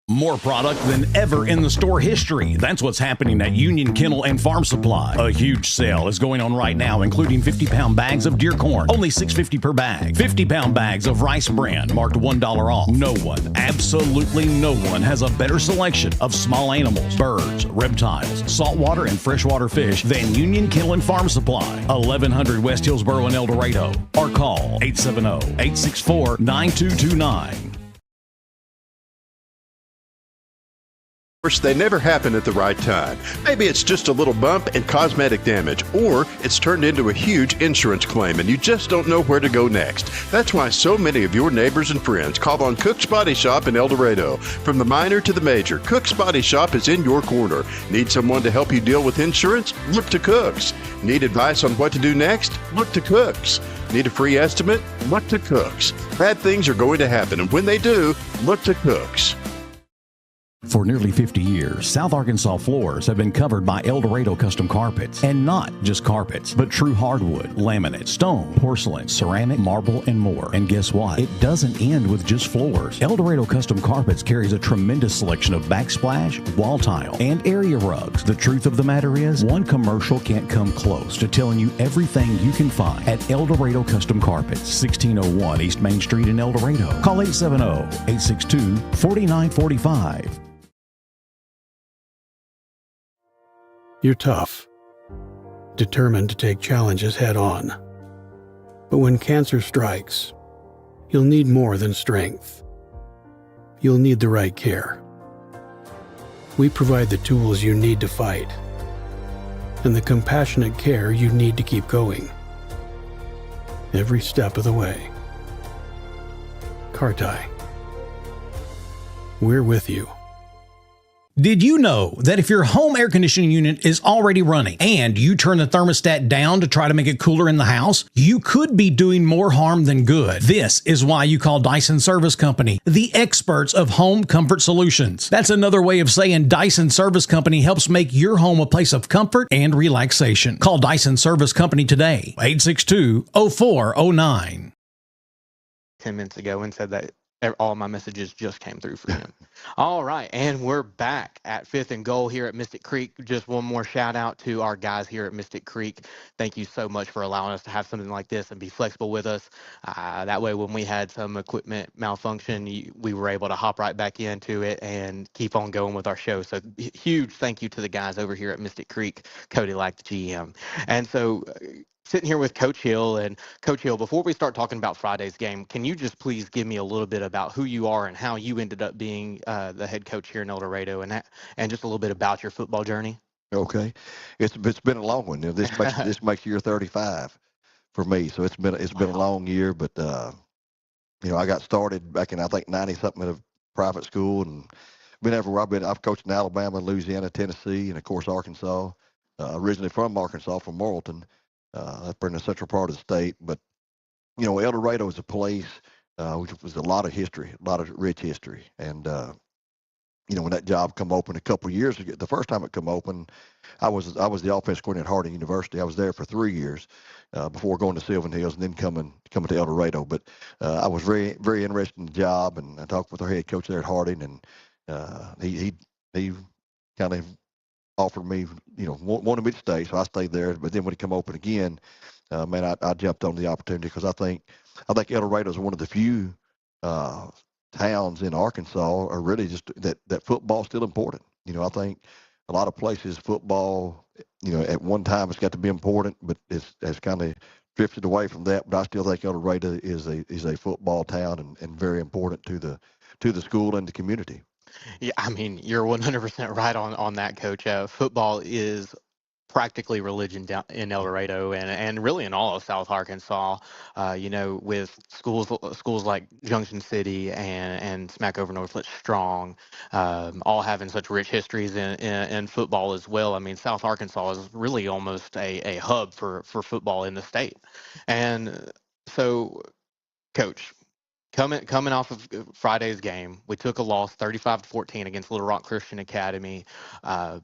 More product than ever in the store history. That's what's happening at Union Kennel and Farm Supply. A huge sale is going on right now, including 50-pound bags of deer corn, only $6.50 per bag. 50-pound bags of rice bran, marked $1 off. No one, absolutely no one, has a better selection of small animals, birds, reptiles, saltwater and freshwater fish than Union Kennel and Farm Supply. 1100 West Hillsboro in El Dorado. Or call 870-864-9229. Of course, they never happen at the right time. Maybe it's just a little bump and cosmetic damage, or it's turned into a huge insurance claim and you just don't know where to go next. That's why so many of your neighbors and friends call on Cook's Body Shop in El Dorado. From the minor to the major, Cook's Body Shop is in your corner. Need someone to help you deal with insurance? Look to Cook's. Need advice on what to do next? Look to Cook's. Need a free estimate? Look to Cook's. Bad things are going to happen, and when they do, look to Cook's. For nearly 50 years, South Arkansas floors have been covered by El Dorado Custom Carpets. And not just carpets, but true hardwood, laminate, stone, porcelain, ceramic, marble, and more. And guess what? It doesn't end with just floors. El Dorado Custom Carpets carries a tremendous selection of backsplash, wall tile, and area rugs. The truth of the matter is, one commercial can't come close to telling you everything you can find at El Dorado Custom Carpets, 1601 East Main Street in El Dorado. Call 870-862-4945. You're tough, determined to take challenges head on. But when cancer strikes, you'll need more than strength. You'll need the right care. We provide the tools you need to fight and the compassionate care you need to keep going. Every step of the way. Carti. We're with you. Did you know that if your home air conditioning unit is already running and you turn the thermostat down to try to make it cooler in the house, you could be doing more harm than good? This is why you call Dison Service Company the experts of home comfort solutions. That's another way of saying Dison Service Company helps make your home a place of comfort and relaxation. Call Dison Service Company today, 862-0409. 10 minutes ago and said that all my messages just came through for him. All right, and we're back at 5th and Goal here at Mystic Creek. Just one more shout out to our guys here at Mystic Creek. Thank you so much for allowing us to have something like this and be flexible with us. That way, when we had some equipment malfunction, we were able to hop right back into it and keep on going with our show. So huge thank you to the guys over here at Mystic Creek, Cody Lack, the GM. And so sitting here with Coach Hill. And Coach Hill, before we start talking about Friday's game, can you just please give me a little bit about who you are and how you ended up being the head coach here in El Dorado, and just a little bit about your football journey? Okay, it's been a long one. This makes year 35 for me, so it's been a long year. But I got started back in I think 90 something at a private school, and been everywhere. I've coached in Alabama, Louisiana, Tennessee, and of course Arkansas. Originally from Arkansas, from Morrilton. That's in the central part of the state, but El Dorado is a place which was a lot of history, a lot of rich history, and when that job come open a couple of years ago, the first time it come open, I was the offense coordinator at Harding University. I was there for 3 years before going to Sylvan Hills and then coming to El Dorado. But I was very very interested in the job, and I talked with our head coach there at Harding, and he kind of offered me, wanted me to stay, so I stayed there. But then when it come open again, man, I jumped on the opportunity because I think El Dorado is one of the few towns in Arkansas are really just that football's still important. I think a lot of places football, at one time it's got to be important, but has kind of drifted away from that. But I still think El Dorado is a football town and very important to the school and the community. Yeah, I mean, you're 100% right on that, Coach. Football is practically religion down in El Dorado and really in all of South Arkansas. With schools like Junction City and Smackover Northlet Strong, all having such rich histories in football as well. I mean, South Arkansas is really almost a hub for football in the state. And so, Coach, coming off of Friday's game, we took a loss 35-14 against Little Rock Christian Academy.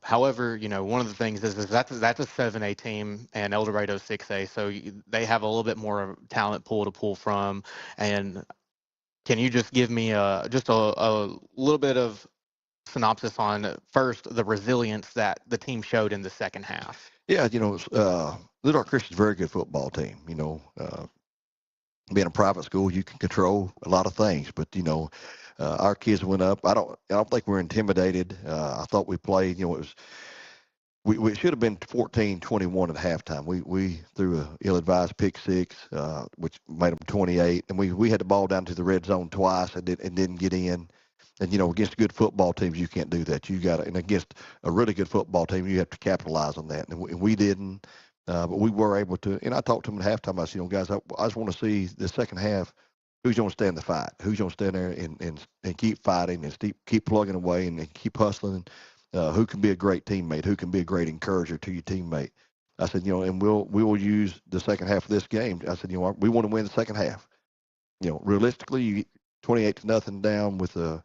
However, one of the things is that's a 7A team and El Dorado 6A, so they have a little bit more talent pool to pull from. And can you just give me just a little bit of synopsis on first the resilience that the team showed in the second half? Yeah, Little Rock Christian's a very good football team. Being a private school, you can control a lot of things, but our kids went up. I don't think we're intimidated. I thought we played. We should have been 14-21 at halftime. We threw a ill-advised pick six, which made them 28, and we had the ball down to the red zone twice and didn't get in. And against good football teams, you can't do that. And against a really good football team, you have to capitalize on that. And we didn't. But we were able to, and I talked to them at halftime. I said, guys, I just want to see the second half. Who's going to stand the fight? Who's going to stand there and keep fighting and keep plugging away and keep hustling? Who can be a great teammate? Who can be a great encourager to your teammate? I said, and we will use the second half of this game. I said, we want to win the second half. Realistically, you 28-0 down with a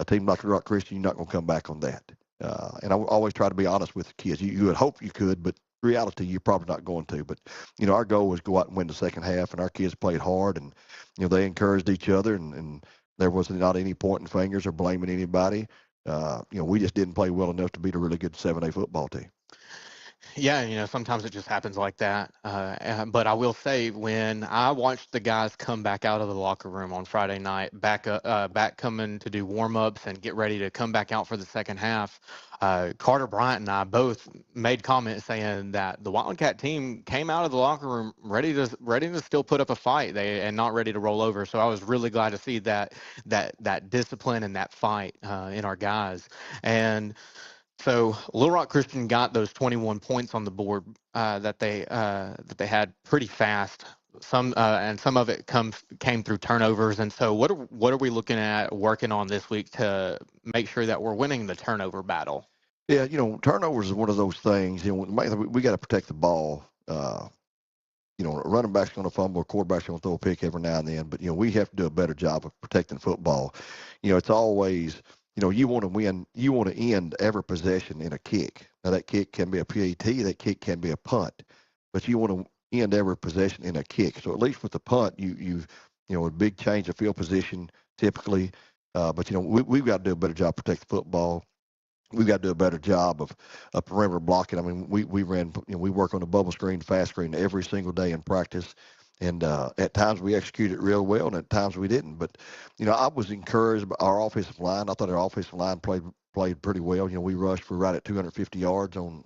team like Rock Christian, you're not going to come back on that. And I always try to be honest with the kids. You would hope you could, but reality, you're probably not going to. But our goal was go out and win the second half, and our kids played hard, and they encouraged each other, and there wasn't not any pointing fingers or blaming anybody. We just didn't play well enough to beat a really good 7A football team. Yeah, sometimes it just happens like that. But I will say, when I watched the guys come back out of the locker room on Friday night, back coming to do warm-ups and get ready to come back out for the second half, Carter, Bryant, and I both made comments saying that the Wildcat team came out of the locker room ready to still put up a fight, and not ready to roll over. So I was really glad to see that discipline and that fight in our guys. And so Little Rock Christian got those 21 points on the board that they had pretty fast. Some of it came through turnovers. And so what are we looking at working on this week to make sure that we're winning the turnover battle? Yeah, turnovers is one of those things. We got to protect the ball. A running back's going to fumble, a quarterback's going to throw a pick every now and then. But we have to do a better job of protecting football. It's always. You want to win. You want to end every possession in a kick. Now that kick can be a PAT. That kick can be a punt, but you want to end every possession in a kick. So at least with the punt, you've a big change of field position typically. But we've got to do a better job protecting football. We've got to do a better job of perimeter blocking. I mean, we work on the bubble screen, fast screen every single day in practice. And at times we executed real well, and at times we didn't. But, I was encouraged by our offensive line. I thought our offensive line played pretty well. We rushed for right at 250 yards on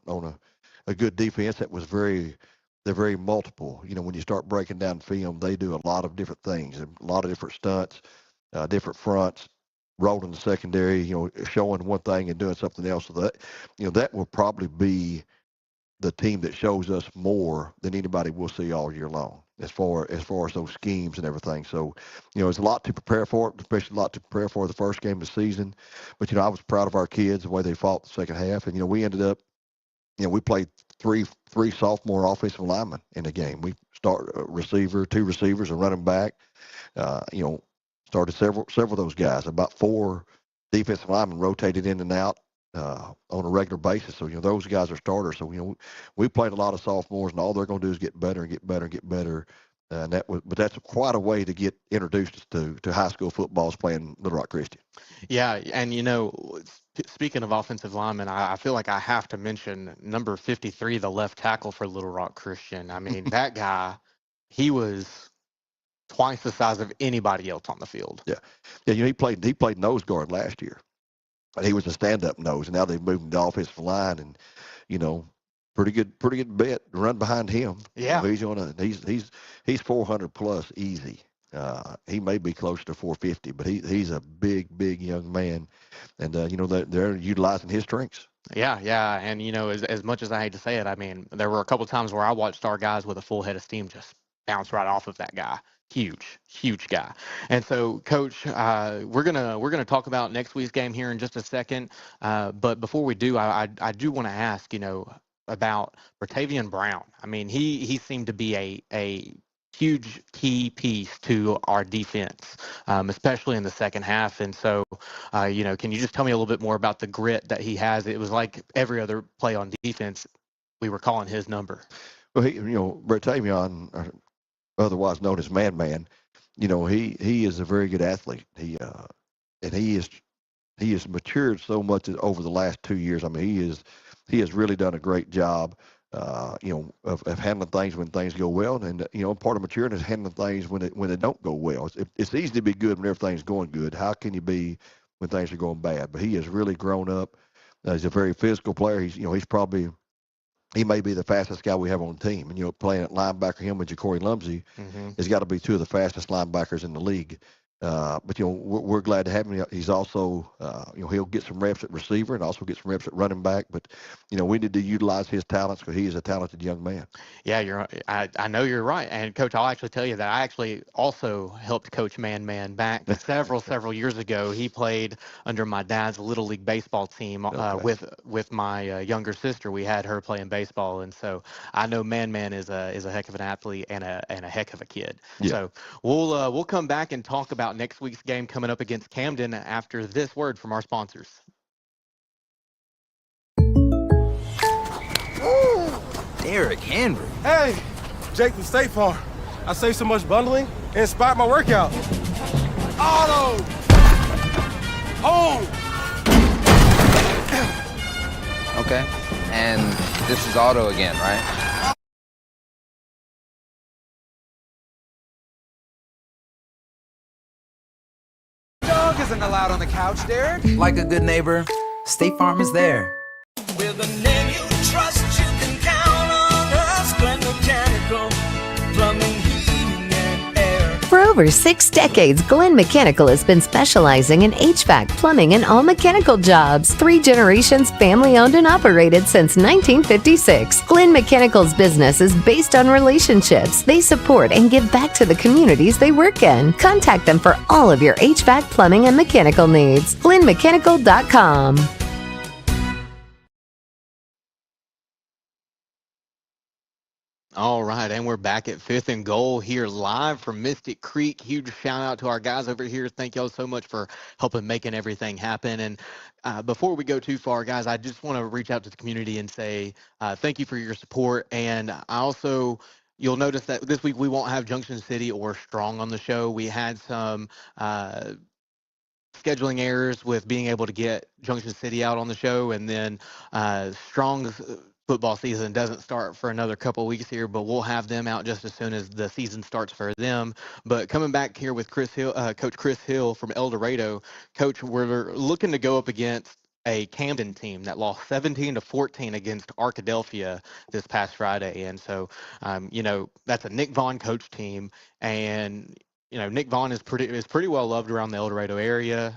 a good defense that was they're very multiple. When you start breaking down film, they do a lot of different things, a lot of different stunts, different fronts, rolling the secondary, showing one thing and doing something else. So that will probably be the team that shows us more than anybody will see all year long, as far as those schemes and everything. So, it's a lot to prepare for, especially a lot to prepare for the first game of the season. But, I was proud of our kids, the way they fought the second half. And, we ended up, we played three sophomore offensive linemen in the game. We start a receiver, two receivers, and running back. Started several of those guys. About 4 defensive linemen rotated in and out on a regular basis. So, those guys are starters. So, we played a lot of sophomores, and all they're going to do is get better and get better and get better And but that's quite a way to get introduced to high school football is playing Little Rock Christian. Yeah, and speaking of offensive linemen, I feel like I have to mention number 53, the left tackle for Little Rock Christian. I mean, that guy, he was twice the size of anybody else on the field. Yeah, he played nose guard last year, and he was a stand-up nose. And now they've moved him to offensive line, and pretty good bet to run behind him. Yeah, he's 400 plus easy. He may be closer to 450, but he's a big young man, and they're utilizing his strengths. Yeah, and as much as I hate to say it, I mean, there were a couple times where I watched our guys with a full head of steam just bounce right off of that guy. Huge guy. And so, Coach, we're gonna talk about next week's game here in just a second. But before we do, I do want to ask, about Bertavian Brown. I mean, he seemed to be a huge key piece to our defense, especially in the second half. And so, can you just tell me a little bit more about the grit that he has? It was like every other play on defense, we were calling his number. Well, Bertavian, otherwise known as Man, he is a very good athlete. He has matured so much over the last 2 years. I mean, he has really done a great job, of handling things when things go well, and part of maturing is handling things when they don't go well. It's easy to be good when everything's going good. How can you be when things are going bad? But he has really grown up. He's a very physical player. He may be the fastest guy we have on the team. And, playing at linebacker, him and Ja'Cory Lumsey has got to be two of the fastest linebackers in the league. But, we're glad to have him. He's also, he'll get some reps at receiver and also get some reps at running back. But, we need to utilize his talents because he is a talented young man. Yeah, I know you're right. And, Coach, I'll actually tell you that I actually also helped coach Man back several years ago. He played under my dad's Little League baseball team with my younger sister. We had her playing baseball. And so I know Man is a heck of an athlete and a heck of a kid. Yeah. So we'll come back and talk about next week's game coming up against Camden after this word from our sponsors. Derrick Henry. Hey, Jake from State Farm. I saved so much bundling, it inspired my workout. Auto! Home! Okay, and this is Auto again, right? Dog isn't allowed on the couch, Derek. Like a good neighbor, State Farm is there. With a name you trust, you can count on us. Glen Mechanical, plumbing, heating, and air. For over 6 decades, Glen Mechanical has been specializing in HVAC, plumbing, and all mechanical jobs. 3 generations family owned and operated since 1956. Glen Mechanical's business is based on relationships. They support and give back to the communities they work in. Contact them for all of your HVAC, plumbing, and mechanical needs. GlenMechanical.com. All right, and we're back at 5th and Goal here live from Mystic Creek. Huge shout out to our guys over here. Thank y'all so much for helping making everything happen. And before we go too far, guys, I just want to reach out to the community and say thank you for your support. And I also, you'll notice that this week we won't have Junction City or Strong on the show. We had some scheduling errors with being able to get Junction City out on the show, and then Strong's football season doesn't start for another couple weeks here, but we'll have them out just as soon as the season starts for them. But coming back here with Coach Chris Hill from El Dorado. Coach, we're looking to go up against a Camden team that lost 17-14 against Arkadelphia this past Friday. And so, that's a Nick Vaughn coach team, and Nick Vaughn is pretty well loved around the El Dorado area,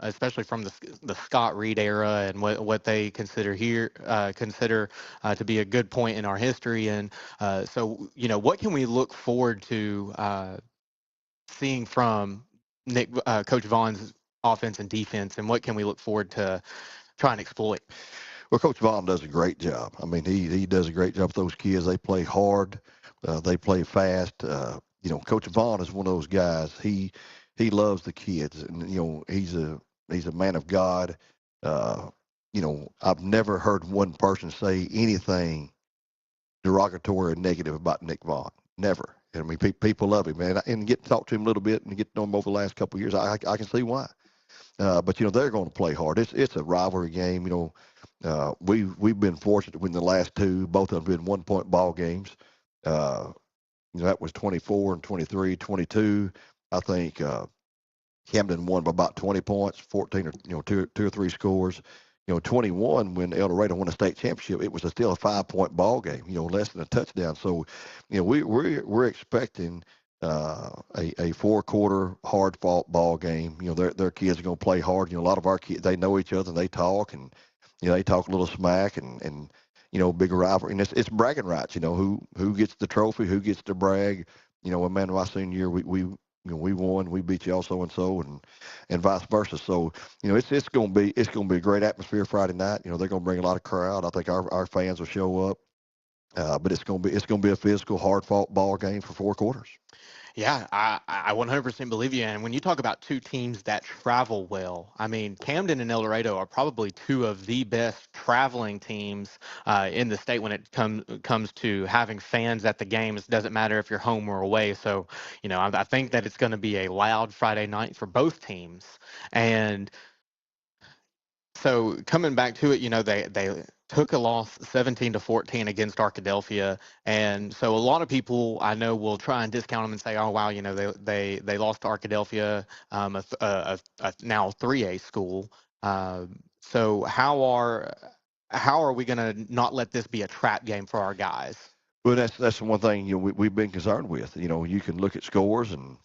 especially from the Scott Reed era and what they consider to be a good point in our history. And so, what can we look forward to seeing from Coach Vaughn's offense and defense, and what can we look forward to try and exploit? Well, Coach Vaughn does a great job. I mean, he does a great job with those kids. They play hard, they play fast. Coach Vaughn is one of those guys. He loves the kids, and he's a man of God. I've never heard one person say anything derogatory or negative about Nick Vaughn. Never. And I mean, people love him, man. And get to talk to him a little bit and get to know him over the last couple of years. I can see why. But they're going to play hard. It's a rivalry game. We've been fortunate to win the last two. Both of them been 1-point ball games. That was 24 and 23, 22. I think Camden won by about 20 points, 14 or two or three scores. 21 when El Dorado won a state championship, it was still a 5-point ball game. Less than a touchdown. So, we're expecting a 4-quarter hard fought ball game. Their kids are going to play hard. A lot of our kids, they know each other and they talk, and they talk a little smack and big rivalry. And it's bragging rights. Who gets the trophy, who gets to brag. Man, my senior year we won, we beat y'all so and vice versa. So it's going to be a great atmosphere Friday night. They're going to bring a lot of crowd. I think our fans will show up. But it's going to be a physical, hard fought ball game for 4 quarters. Yeah, I 100% believe you. And when you talk about two teams that travel well, I mean, Camden and El Dorado are probably two of the best traveling teams in the state when it comes to having fans at the games. It doesn't matter if you're home or away. So, I think that it's going to be a loud Friday night for both teams. And so coming back to it, they took a loss 17-14 against Arkadelphia, and so a lot of people I know will try and discount them and say, "Oh wow, they lost to Arkadelphia, a now 3A school." So how are we going to not let this be a trap game for our guys? Well, that's the one thing we've been concerned with. You can look at scores and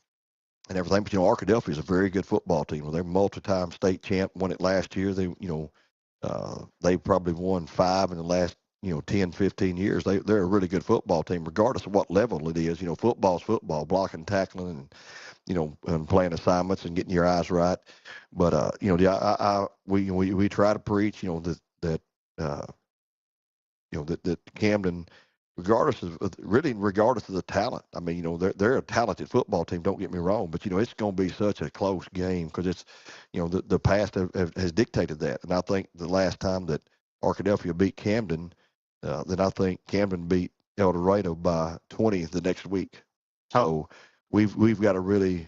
everything, but Arkadelphia is a very good football team. They're multi-time state champ. Won it last year. They probably won 5 in the last 10, 15 years. They're a really good football team, regardless of what level it is. Football's football, blocking, tackling, and playing assignments and getting your eyes right. But we try to preach that Camden, regardless of the talent. I mean, they're a talented football team. Don't get me wrong, but it's going to be such a close game because it's the past has dictated that. And I think the last time that Arkadelphia beat Camden, then I think Camden beat El Dorado by 20 the next week. So we've got to really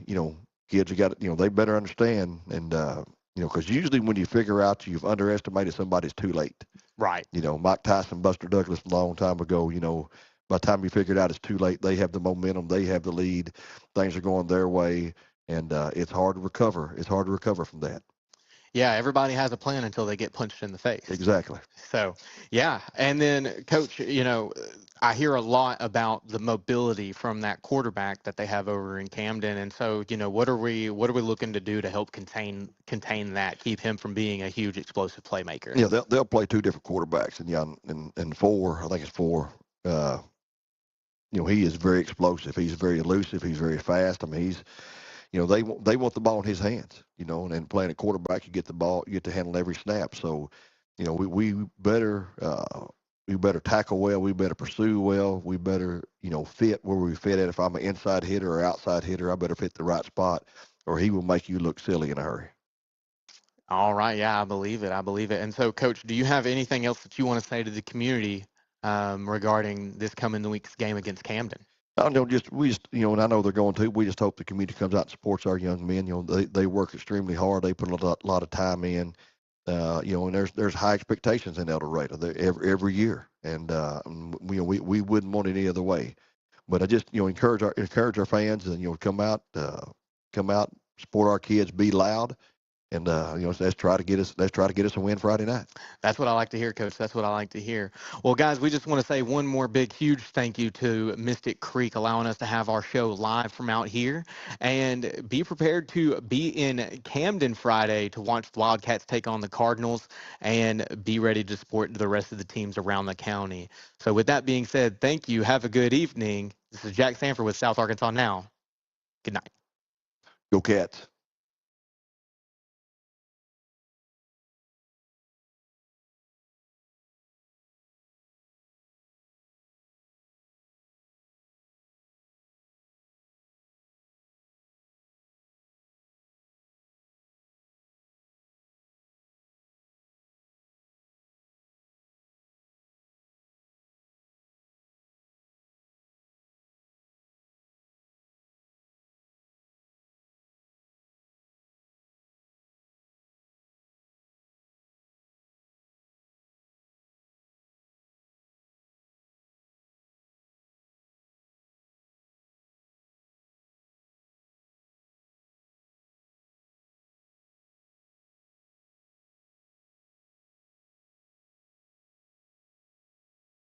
kids have got to they better understand and because usually when you figure out you've underestimated somebody, it's too late. Right. Mike Tyson, Buster Douglas a long time ago, by the time you figure it out, it's too late. They have the momentum. They have the lead. Things are going their way, and it's hard to recover. It's hard to recover from that. Yeah, everybody has a plan until they get punched in the face. Exactly. So, yeah. And then, Coach, I hear a lot about the mobility from that quarterback that they have over in Camden. And so, what are we looking to do to help contain that, keep him from being a huge explosive playmaker? Yeah, they'll play 2 different quarterbacks, and 4, I think it's 4. He is very explosive. He's very elusive. He's very fast. I mean, he's they want the ball in his hands, and playing a quarterback, you get the ball, you get to handle every snap. So, we better tackle well, we better pursue well, we better, fit where we fit at. If I'm an inside hitter or outside hitter, I better fit the right spot, or he will make you look silly in a hurry. All right, yeah, I believe it. And so, Coach, do you have anything else that you want to say to the community regarding this coming week's game against Camden? We just, and I know they're going to. We just hope the community comes out and supports our young men. They work extremely hard. They put a lot of time in. And there's high expectations in El Dorado every year, and we wouldn't want it any other way. But I just encourage our fans and come out, support our kids, be loud. And let's try to get us a win Friday night. That's what I like to hear, Coach. That's what I like to hear. Well, guys, we just want to say one more big, huge thank you to Mystic Creek allowing us to have our show live from out here. And be prepared to be in Camden Friday to watch the Wildcats take on the Cardinals, and be ready to support the rest of the teams around the county. So with that being said, thank you. Have a good evening. This is Jack Sanford with South Arkansas Now. Good night. Go Cats.